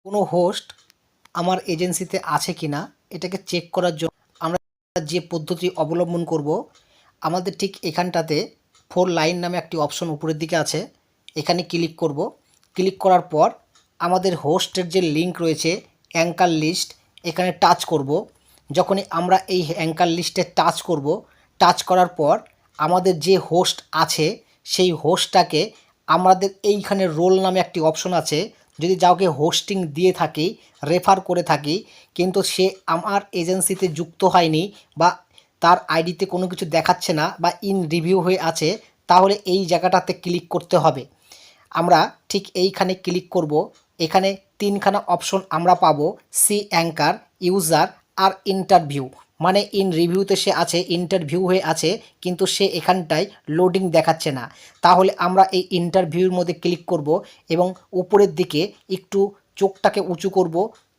কোনো হোস্ট আমার এজেন্সিতে আছে কি না এটাকে চেক করার জন্য আমরা যে পদ্ধতি অবলম্বন করব, আমাদের ঠিক এখানটাতে 4 লাইন নামে একটি অপশন উপরের দিকে আছে। এখানে ক্লিক করব। ক্লিক করার পর আমাদের হোস্টের যে লিঙ্ক রয়েছে অ্যাঙ্কার লিস্ট, এখানে টাচ করব। যখনই আমরা এই অ্যাঙ্কার লিস্টে টাচ করব, টাচ করার পর আমাদের যে হোস্ট আছে সেই হোস্টটাকে আমাদের এইখানে রোল নামে একটি অপশন আছে। যদি কাউকে হোস্টিং দিয়ে থাকি, রেফার করে থাকি, কিন্তু সে আমার এজেন্সিতে যুক্ত হয়নি বা তার আইডিতে কোনো কিছু দেখাচ্ছে না বা ইন রিভিউ হয়ে আছে, তাহলে এই জায়গাটাতে ক্লিক করতে হবে। আমরা ঠিক এইখানে ক্লিক করব। এখানে 3খানা অপশন আমরা পাবো, সি অ্যাঙ্কার, ইউজার আর ইন্টারভিউ। মানে ইন রিভিউতে সে আছে, ইন্টারভিউ হয়ে আছে, কিন্তু সে এখানটায় লোডিং দেখাচ্ছে না। তাহলে আমরা এই ইন্টারভিউর মধ্যে ক্লিক করব এবং উপরের দিকে একটু চোখটাকে উঁচু করব,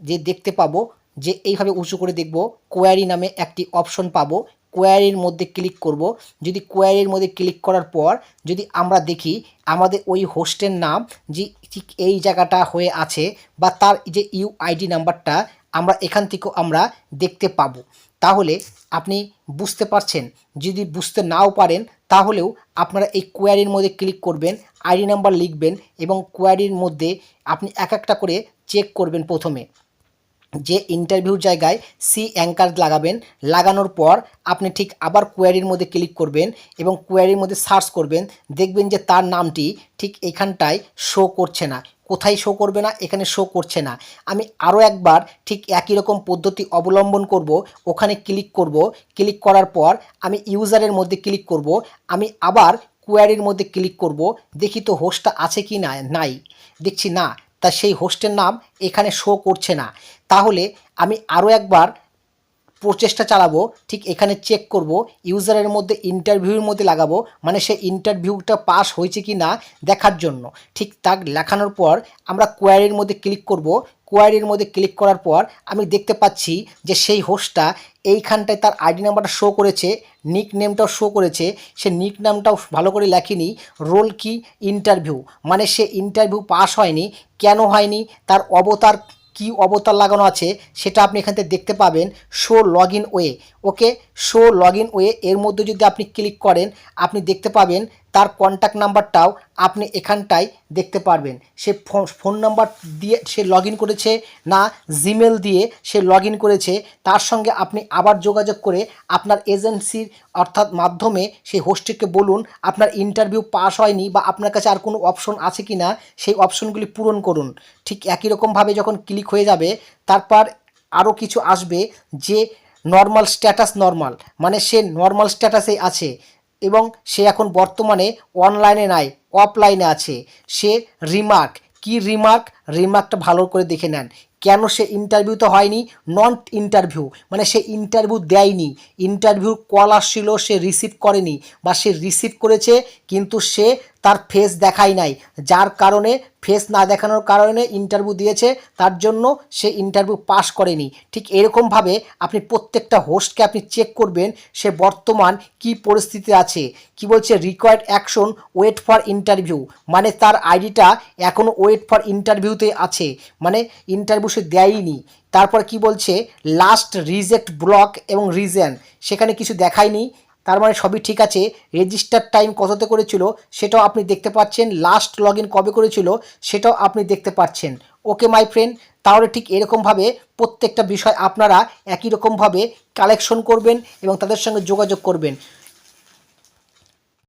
যে দেখতে পাবো যে এইভাবে উঁচু করে দেখব কোয়ারি নামে একটি অপশন পাবো। কোয়ারির মধ্যে ক্লিক করব। যদি কোয়ারির মধ্যে ক্লিক করার পর যদি আমরা দেখি আমাদের ওই হোস্টের নাম যে ঠিক এই জায়গাটা হয়ে আছে বা তার যে ইউআইডি নাম্বারটা আমরা এখান থেকেও আমরা দেখতে পাবো। তাহলে আপনি বুঝতে পারছেন। যদি বুঝতে নাও পারেন তাহলেও আপনারা এই কোয়ারির মধ্যে ক্লিক করবেন, আইডি নাম্বার লিখবেন এবং কোয়ারির মধ্যে আপনি এক একটা করে চেক করবেন। প্রথমে যে ইন্টারভিউর জায়গায় সি অ্যাঙ্কার লাগাবেন, লাগানোর পর আপনি ঠিক আবার কোয়ারির মধ্যে ক্লিক করবেন এবং কোয়ারির মধ্যে সার্চ করবেন। দেখবেন যে তার নামটি ঠিক এখানটায় শো করছে না। কোথায় শো করবে না? এখানে শো করছে না। আমি আরও একবার ঠিক একই রকম পদ্ধতি অবলম্বন করব। ওখানে ক্লিক করব। ক্লিক করার পর আমি ইউজারের মধ্যে ক্লিক করব। আমি আবার কোয়ারির মধ্যে ক্লিক করব। দেখি তো হোস্টটা আছে কি না, নাই, দেখছি না, তা সেই হোস্টের নাম এখানে শো করছে না। তাহলে আমি আরও একবার প্রচেষ্টা চালাবো, ঠিক এখানে চেক করব, ইউজারের মধ্যে ইন্টারভিউর মধ্যে লাগাবো, মানে সে ইন্টারভিউটা পাস হয়েছে কি না দেখার জন্য। ঠিক তা লেখানোর পর আমরা কোয়ারির মধ্যে ক্লিক করব। কোয়ারির মধ্যে ক্লিক করার পর আমি দেখতে পাচ্ছি যে সেই হোস্টটা এইখানটায় তার আইডি নাম্বারটা শো করেছে, নিক নেমটাও শো করেছে। সে নিক নামটাও ভালো করে লেখেনি, রোল কি ইন্টারভিউ, মানে সে ইন্টারভিউ পাস হয়নি। কেন হয়নি? তার অবতার কি অবতার লাগানো আছে সেটা আপনি এখান থেকে দেখতে পাবেন। Show log in way, okay, show log in way এর মধ্যে যদি আপনি ক্লিক করেন আপনি দেখতে পাবেন তার কন্ট্যাক্ট নাম্বারটাও আপনি এখানটায় দেখতে পারবেন। সে ফোন নাম্বার দিয়ে সে লগ ইন করেছে না জিমেল দিয়ে সে লগ ইন করেছে, তার সঙ্গে আপনি আবার যোগাযোগ করে আপনার এজেন্সির অর্থাৎ মাধ্যমে সেই হোস্টটিকে বলুন আপনার ইন্টারভিউ পাস হয়নি বা আপনার কাছে আর কোনো অপশন আছে কি না, সেই অপশনগুলি পূরণ করুন। ঠিক একই রকমভাবে যখন ক্লিক হয়ে যাবে তারপর আরও কিছু আসবে যে নর্মাল স্ট্যাটাস, নর্মাল মানে সে নর্মাল স্ট্যাটাসে আছে এবং সে এখন বর্তমানে অনলাইনে নাই, অফলাইনে আছে। সে রিমার্ক, কি রিমার্ক, রিমার্কটা ভালো করে দেখে নেন। কেন সে ইন্টারভিউ তো হয়নি, নন ইন্টারভিউ, মানে সে ইন্টারভিউ দেয়নি। ইন্টারভিউ কল আসছিল সে রিসিভ করেনি, বা সে রিসিভ করেছে কিন্তু সে তার ফেস দেখায় নাই, যার কারণে ফেস না দেখানোর কারণে ইন্টারভিউ দিয়েছে, তার জন্য সে ইন্টারভিউ পাস করেনি। ঠিক এরকমভাবে আপনি প্রত্যেকটা হোস্টকে আপনি চেক করবেন সে বর্তমান কি পরিস্থিতি আছে। কি বলছে, required action wait for interview, মানে তার আইডিটা এখনও ওয়েট ফর ইন্টারভিউতে আছে, মানে ইন্টারভিউ সে দেয়নি। তারপর কি বলছে, লাস্ট রিজেক্ট ব্লক এবং রিজন, সেখানে কিছু দেখায়নি, তার মানে সবই ঠিক আছে। রেজিস্টার টাইম কততে করেছিল সেটাও আপনি দেখতে পাচ্ছেন, লাস্ট লগ ইন কবে করেছিল সেটাও আপনি দেখতে পাচ্ছেন। ওকে মাই ফ্রেন্ড, তাহলে ঠিক এরকমভাবে প্রত্যেকটা বিষয় আপনারা একই রকমভাবে কালেকশন করবেন এবং তাদের সঙ্গে যোগাযোগ করবেন।